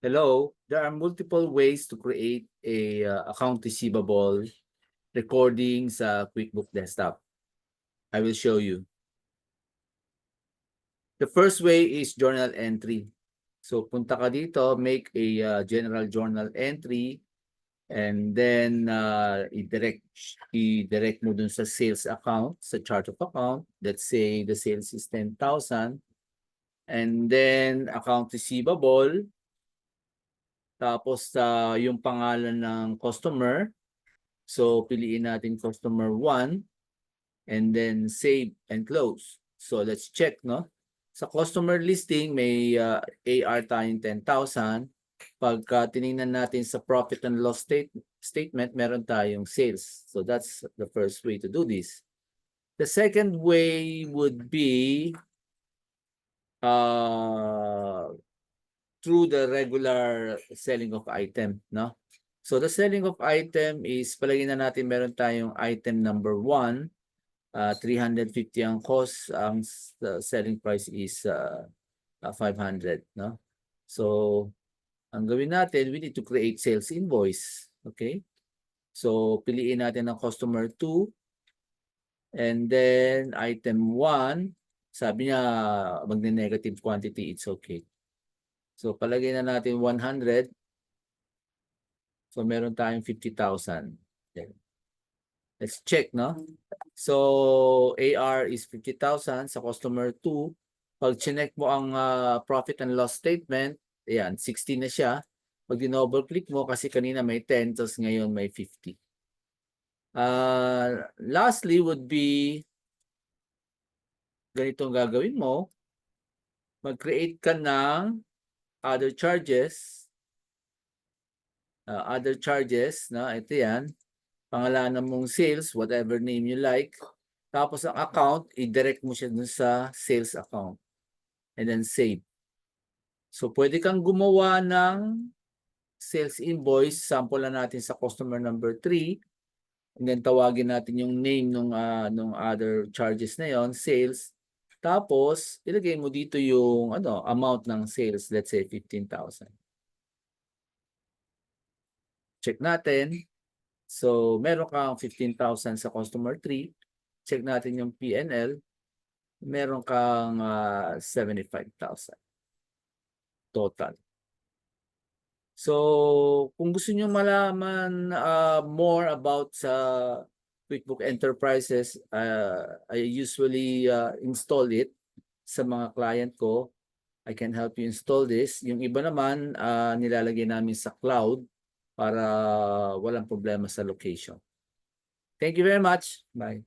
Hello, there are multiple ways to create a account receivable recording sa QuickBook Desktop. I will show you. The first way is journal entry. So punta ka dito, make a general journal entry, and then i-direct mo dun sa sales account, sa chart of account. Let's say the sales is 10,000. And then account receivable. Tapos yung pangalan ng customer. So piliin natin customer 1 and then save and close. So let's check, no? Sa customer listing may AR tayong 10,000. Pagka tiningnan natin sa profit and loss statement, meron tayong sales. So that's the first way to do this. The second way would be through the regular selling of item, no? So the selling of item is, palagay na natin meron tayong item number 1, 350 ang cost, ang selling price is 500, no? So ang gawin natin, we need to create sales invoice, okay? So piliin natin ang customer 2 and then item 1, sabi niya magne-negative quantity, it's okay. So palagay na natin 100. So meron tayong 50,000. Let's check, no? So AR is 50,000 sa customer 2. Pag chinek mo ang profit and loss statement, ayan, 60 na siya. Pag double click mo, kasi kanina may 10, tapos ngayon may 50. Lastly would be, ganitong gagawin mo. Mag-create ka ng other charges. Other charges, no? Ito yan. Pangalanan mong sales, whatever name you like. Tapos ang account, i-direct mo siya dun sa sales account. And then save. So pwede kang gumawa ng sales invoice. Sample na natin sa customer number 3. And then tawagin natin yung name nung other charges na yon, sales. Tapos ilagay mo dito yung amount ng sales, let's say 15,000. Check natin. So, meron kang 15,000 sa customer 3. Check natin yung P&L. Meron kang 75,000 total. So, kung gusto niyo malaman more about sa QuickBook Enterprises, I usually install it sa mga client ko. I can help you install this. Yung iba naman, nilalagay namin sa cloud para walang problema sa location. Thank you very much. Bye.